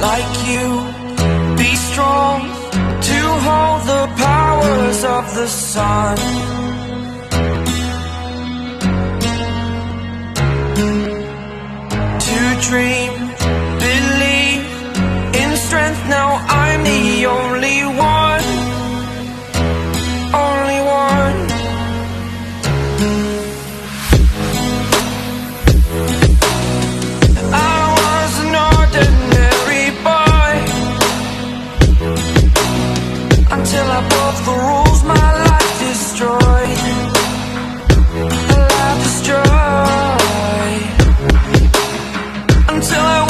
like you, be strong to hold the powers of the sun. To dream, believe in strength, now I'm the only one, only one. I was an ordinary boy until I broke the rules, my life destroyed, my life destroyed. Until I